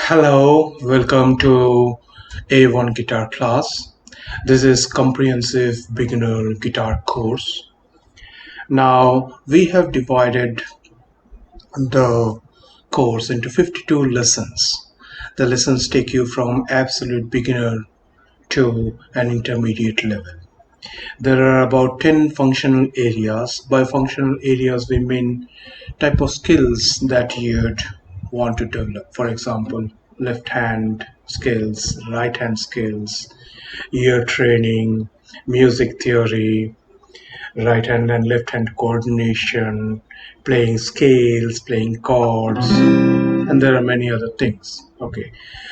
Hello, welcome to A1 guitar class. This is comprehensive beginner guitar course. Now we have divided the course into 52 lessons. The lessons take you from absolute beginner to an intermediate level. There are about 10 functional areas. By functional areas we mean type of skills that you'd want to develop. For example, left hand skills, right hand skills, ear training, music theory, right hand and left hand coordination, playing scales, playing chords, and there are many other things. Okay,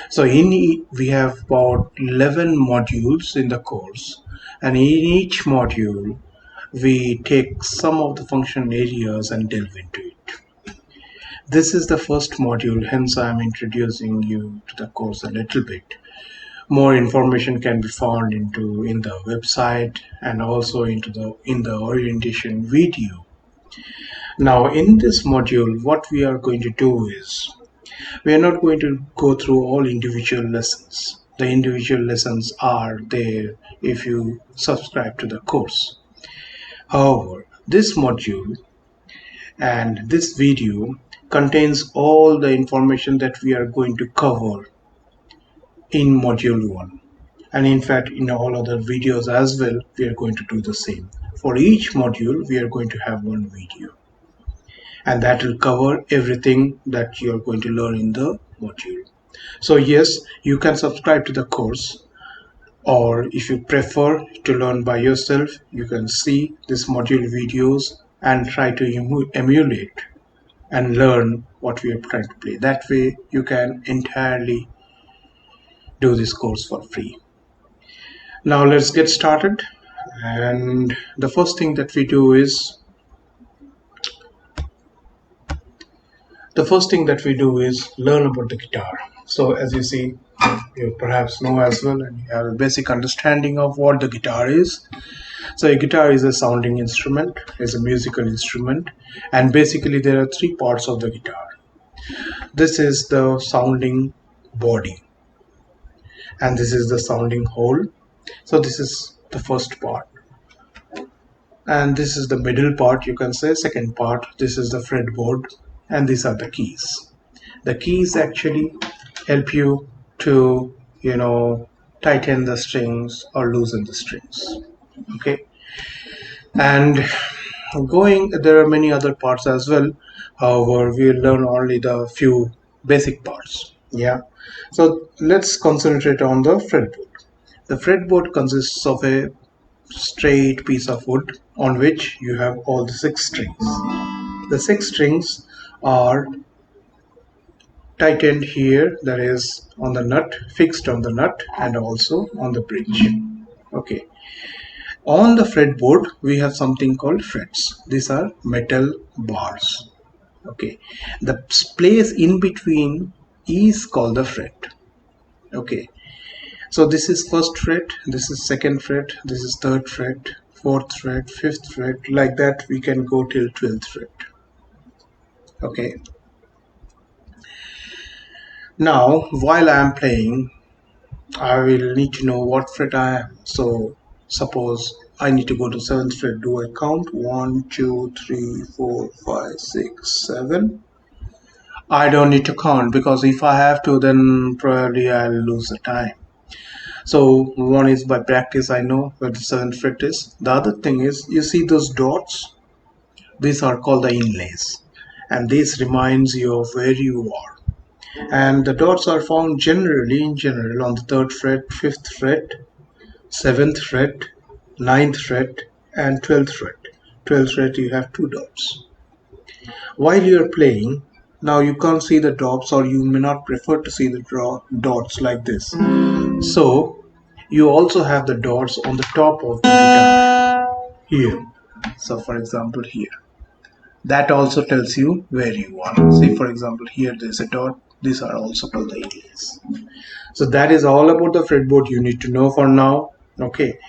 so we have about 11 modules in the course, and in each module we take some of the functional areas and delve into it. This is the first module, hence I am introducing you to the course a little bit. More information can be found in the website and also in the orientation video. Now in this module, what we are going to do is we are not going to go through all individual lessons. The individual lessons are there if you subscribe to the course. However, this module and this video contains all the information that we are going to cover in module 1, and in fact in all other videos as well we are going to do the same. For each module we are going to have one video, and that will cover everything that you are going to learn in the module. So yes, you can subscribe to the course, or if you prefer to learn by yourself, you can see this module videos and try to emulate and learn what we are trying to play. That way you can entirely do this course for free. Now let's get started, and the first thing that we do is learn about the guitar. So as you see, you perhaps know as well, and you have a basic understanding of what the guitar is. So a guitar is a sounding instrument, is a musical instrument, and basically there are three parts of the guitar. This is the sounding body, and this is the sounding hole. So this is the first part, and this is the middle part, you can say. Second part, this is the fretboard, and these are the keys. The keys actually help you to tighten the strings or loosen the strings. Okay, and there are many other parts as well. However, we'll learn only the few basic parts. Yeah, so let's concentrate on the fretboard. The fretboard consists of a straight piece of wood on which you have all the 6 strings. The 6 strings are tightened here, that is on the nut, fixed on the nut, and also on the bridge. Okay, on the fretboard we have something called frets. These are metal bars. Okay, the place in between is called the fret. Okay, so this is first fret, this is second fret, this is third fret, fourth fret, fifth fret, like that we can go till 12th fret. Okay, now while I am playing, I will need to know what fret I am. So suppose I need to go to 7th fret. Do I count 1 2 3 4 5 6 7? I don't need to count, because if I have to, then probably I'll lose the time. So one is by practice, I know where the 7th fret is. The other thing is, you see those dots? These are called the inlays, and this reminds you of where you are. And the dots are found in general on the 3rd fret, 5th fret, 7th fret, 9th fret, and 12th fret. 12th fret you have 2 dots. While you are playing, now you can't see the dots, or you may not prefer to see the dots like this. So you also have the dots on the top of the guitar here. So for example here, that also tells you where you are. See, for example, here there's a dot. These are also called the inlays. So that is all about the fretboard you need to know for now. Okay,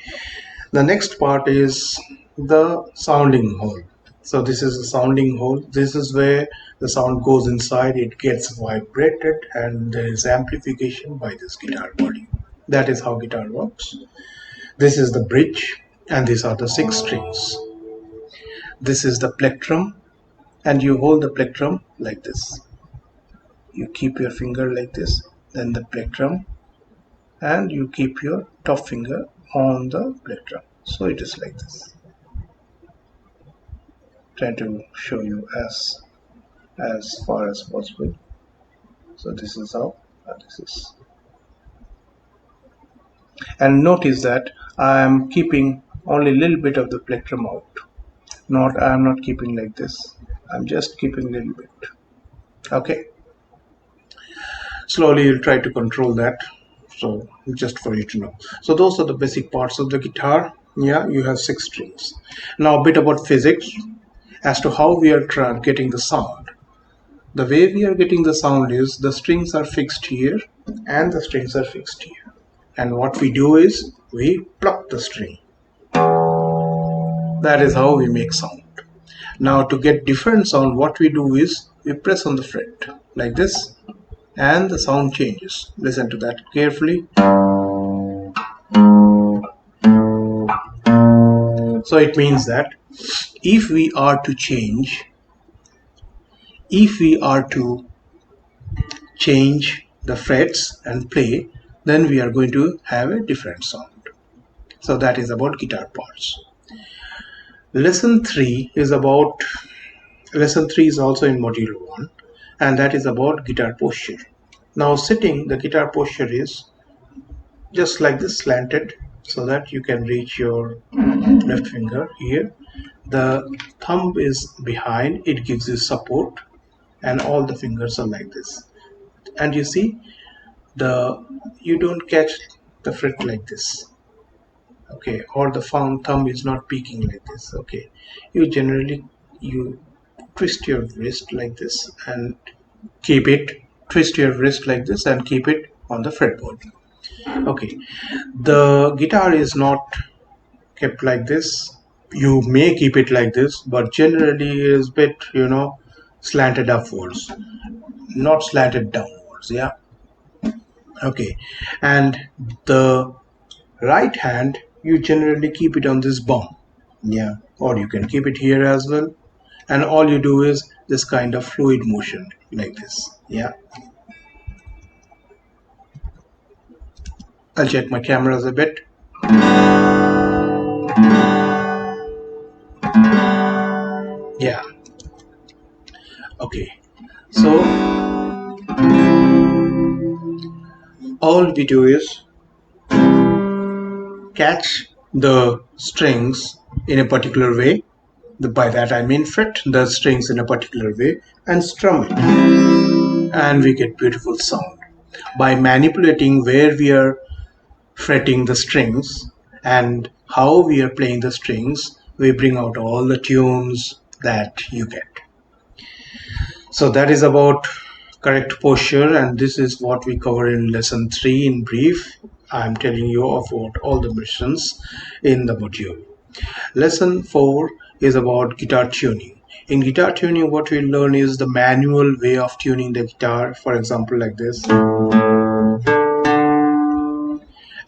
the next part is the sounding hole. So this is the sounding hole. This is where the sound goes inside, it gets vibrated, and there is amplification by this guitar body. That is how guitar works. This is the bridge, and these are the six strings. This is the plectrum, and you hold the plectrum like this. You keep your finger like this, then the plectrum, and you keep your top finger on the plectrum. So it is like this. Trying to show you as far as possible. So this is how this is. And notice that I am keeping only a little bit of the plectrum out. I am not keeping like this. I'm just keeping a little bit. Okay. Slowly you'll try to control that. So just for you to know. So those are the basic parts of the guitar. Yeah, you have six strings. Now a bit about physics as to how we are getting the sound. The way we are getting the sound is the strings are fixed here and the strings are fixed here. And what we do is we pluck the string. That is how we make sound. Now to get different sound, what we do is we press on the fret like this and the sound changes. Listen to that carefully. So it means that if we are to change the frets and play, then we are going to have a different sound. So that is about guitar parts. Lesson 3 is also in module 1, and that is about guitar posture. Now sitting, the guitar posture is just like this, slanted, so that you can reach your left finger here. The thumb is behind, it gives you support, and all the fingers are like this. And you see, you don't catch the fret like this, okay, or the thumb is not peaking like this. Okay, you twist your wrist like this and keep it on the fretboard. Okay, the guitar is not kept like this. You may keep it like this, but generally it is bit slanted upwards, not slanted downwards. Yeah. Okay, and the right hand, you generally keep it on this bum. Yeah, or you can keep it here as well, and all you do is this kind of fluid motion like this. Yeah, I'll check my cameras a bit. Yeah. Okay, so all we do is catch the strings in a particular way. By that I mean fret the strings in a particular way and strum it, and we get beautiful sound by manipulating where we are fretting the strings and how we are playing the strings. We bring out all the tunes that you get. So that is about correct posture, and this is what we cover in lesson 3 in brief. I'm telling you about all the missions in the module. Lesson 4 is about guitar tuning. In guitar tuning, what we learn is the manual way of tuning the guitar, for example like this.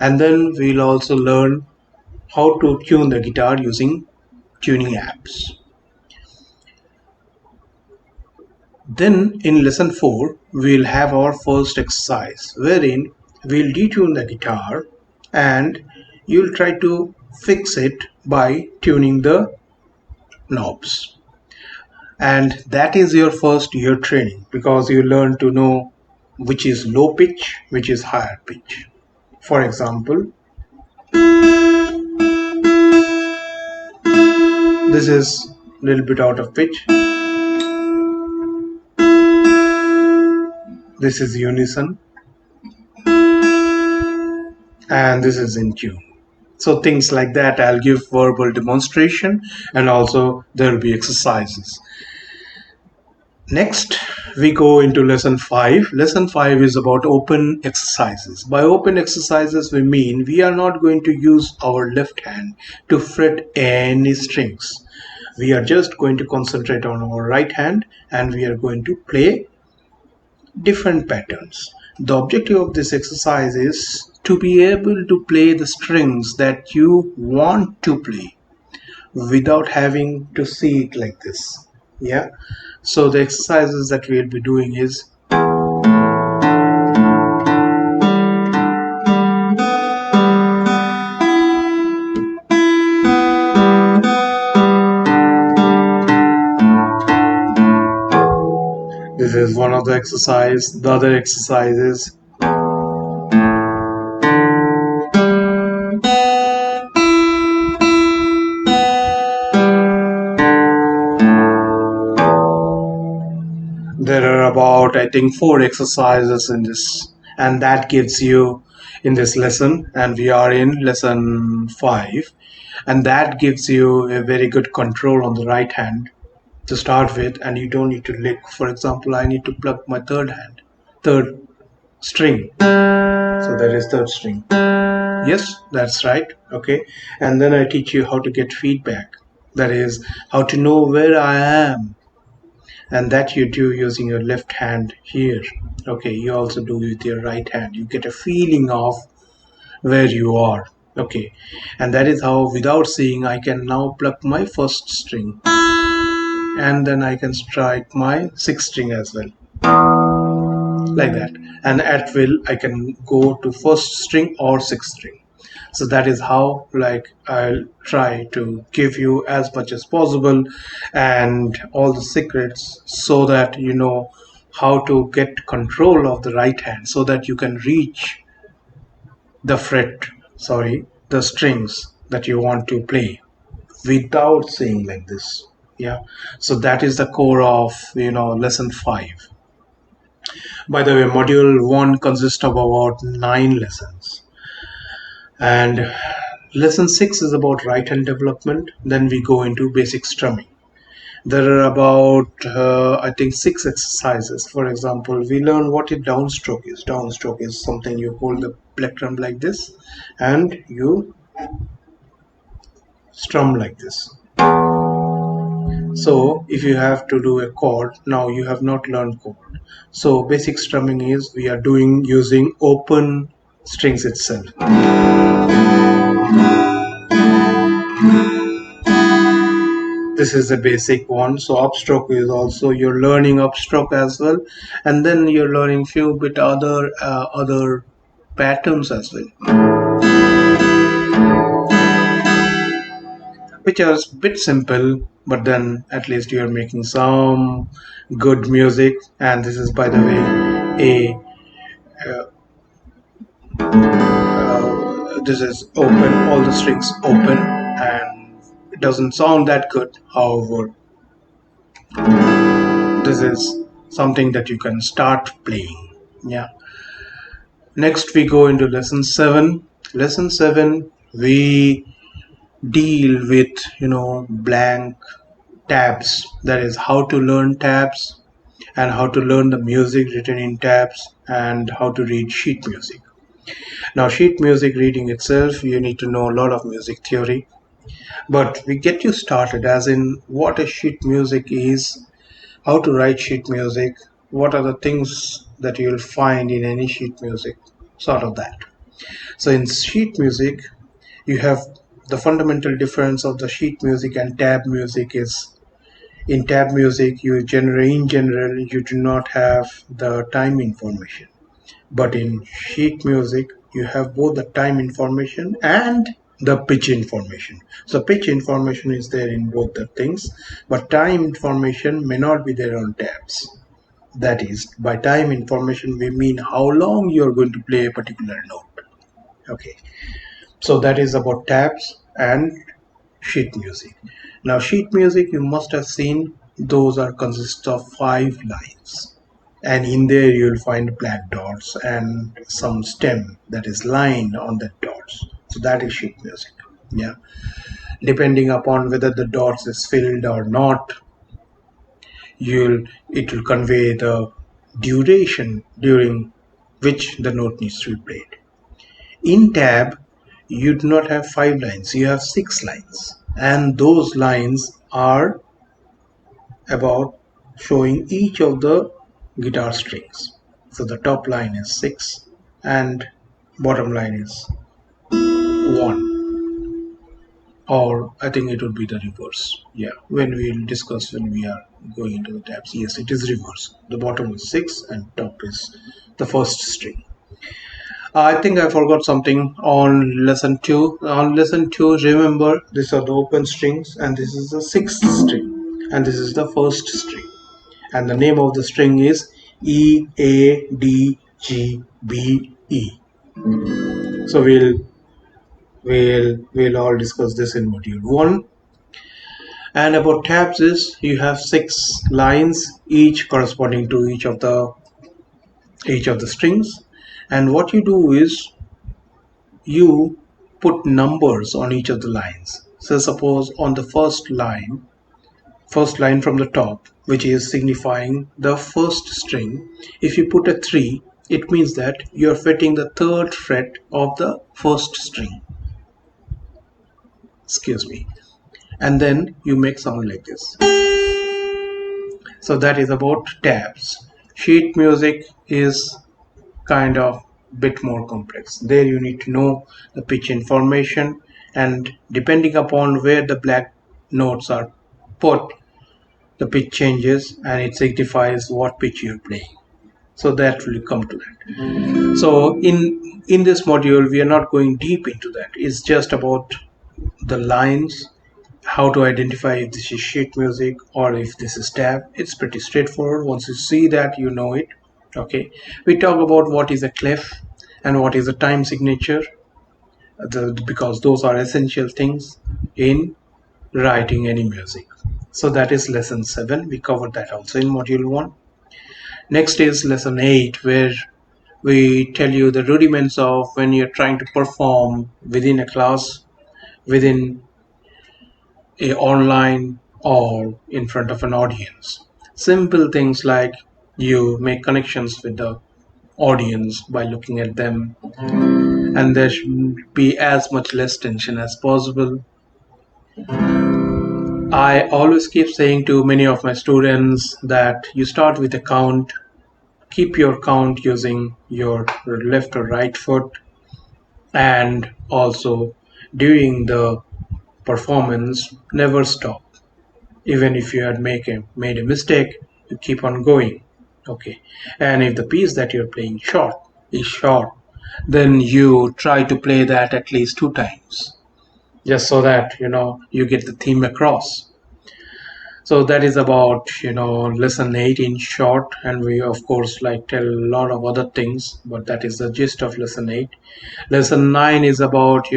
And then we'll also learn how to tune the guitar using tuning apps. Then in lesson 4, we'll have our first exercise wherein we'll detune the guitar and you'll try to fix it by tuning the knobs. And that is your first year training, because you learn to know which is low pitch, which is higher pitch. For example, this is a little bit out of pitch. This is unison, and this is in tune. So things like that, I'll give verbal demonstration, and also there will be exercises. Next, we go into lesson 5. Lesson 5 is about open exercises. By open exercises, we mean we are not going to use our left hand to fret any strings. We are just going to concentrate on our right hand and we are going to play different patterns. The objective of this exercise is to be able to play the strings that you want to play without having to see it like this. Yeah. So the exercises that we'll be doing is this is one of the exercise. The other exercise is there are about I think 4 exercises in this, and that gives you in this lesson, and we are in lesson 5, and that gives you a very good control on the right hand to start with, and you don't need to lick. For example, I need to pluck my third string, so that is third string. Yes, that's right. Okay, and then I teach you how to get feedback, that is how to know where I am, and that you do using your left hand here. Okay, you also do with your right hand. You get a feeling of where you are. Okay, and that is how without seeing I can now pluck my first string, and then I can strike my sixth string as well, like that, and at will I can go to first string or sixth string. So that is how, like, I'll try to give you as much as possible and all the secrets so that you know how to get control of the right hand so that you can reach the the strings that you want to play without saying like this. Yeah, so that is the core of lesson 5. By the way, module 1 consists of about 9 lessons, and lesson 6 is about right hand development. Then we go into basic strumming. There are about I think 6 exercises. For example, we learn what a downstroke is. Downstroke is something you hold the plectrum like this and you strum like this. So if you have to do a chord, now you have not learned chord. So basic strumming is we are doing using open strings itself. This is the basic one. So upstroke is also you're learning upstroke as well, and then you're learning few bit other patterns as well, which are a bit simple, but then at least you're making some good music. And this is, by the way, this is open, all the strings open, and it doesn't sound that good. However, this is something that you can start playing. Yeah. Next we go into lesson 7. Lesson 7 we deal with blank tabs, that is how to learn tabs and how to learn the music written in tabs and how to read sheet music. Now sheet music reading itself, you need to know a lot of music theory, but we get you started as in what a sheet music is, how to write sheet music, what are the things that you'll find in any sheet music, sort of that. So in sheet music, you have the fundamental difference of the sheet music and tab music is in tab music in general you do not have the time information, but in sheet music you have both the time information and the pitch information. So pitch information is there in both the things, but time information may not be there on tabs. That is, by time information we mean how long you're going to play a particular note. Okay, so that is about tabs and sheet music. Now sheet music you must have seen, those are consist of 5 lines, and in there you'll find black dots and some stem that is lined on the dots. So that is sheet music. Yeah, depending upon whether the dots is filled or not, it will convey the duration during which the note needs to be played. In tab you do not have 5 lines, you have 6 lines. and those lines are about showing each of the guitar strings. So the top line is 6 and bottom line is 1, or I think it would be the reverse. Yeah, when we'll discuss when we are going into the tabs. Yes, it is reverse. The bottom is 6 and top is the first string. I think I forgot something on lesson 2. On lesson 2, remember, these are the open strings and this is the sixth string and this is the first string. And the name of the string is E, A, D, G, B, E. So we'll all discuss this in module 1. And about tabs is you have 6 lines, each corresponding to each of the strings. And what you do is you put numbers on each of the lines. So suppose on the first line from the top, which is signifying the first string, if you put a 3, it means that you are fretting the third fret of the first string. Excuse me. And then you make sound like this. So that is about tabs. Sheet music is kind of bit more complex. There you need to know the pitch information, and depending upon where the black notes are put, the pitch changes and it signifies what pitch you're playing. So that will come to that. So in this module we are not going deep into that. It's just about the lines, how to identify if this is sheet music or if this is tab. It's pretty straightforward. Once you see that, you know it. Okay, we talk about what is a clef and what is a time signature, because those are essential things in writing any music. So that is lesson 7. We covered that also in module 1. Next is lesson 8, where we tell you the rudiments of when you're trying to perform within a class, within a online, or in front of an audience. Simple things like you make connections with the audience by looking at them, and there should be as much less tension as possible. I always keep saying to many of my students that you start with a count, keep your count using your left or right foot, and also during the performance never stop. Even if you had made a mistake, you keep on going. Okay, and if the piece that you're playing is short, then you try to play that at least 2 times, just so that you get the theme across. So that is about lesson 8 in short, and we of course like tell a lot of other things, but that is the gist of lesson 8. Lesson 9 is about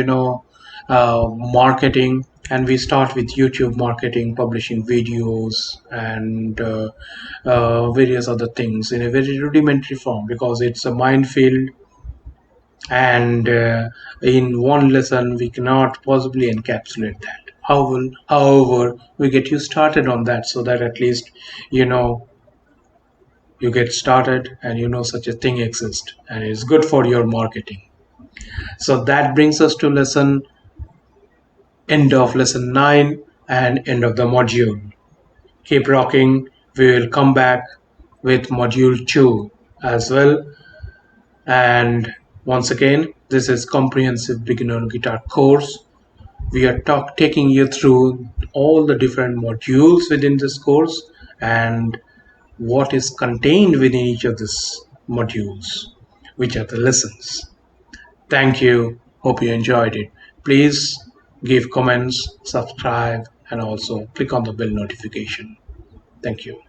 marketing, and we start with YouTube marketing, publishing videos and various other things in a very rudimentary form, because it's a minefield, and in one lesson we cannot possibly encapsulate that. However, we get you started on that, so that at least you know you get started and you know such a thing exists and it's good for your marketing. So that brings us to end of lesson 9 and end of the module. Keep rocking. We will come back with module 2 as well. And once again, this is comprehensive beginner guitar course. We are taking you through all the different modules within this course and what is contained within each of these modules, which are the lessons. Thank you. Hope you enjoyed it. Please give comments, subscribe, and also click on the bell notification. Thank you.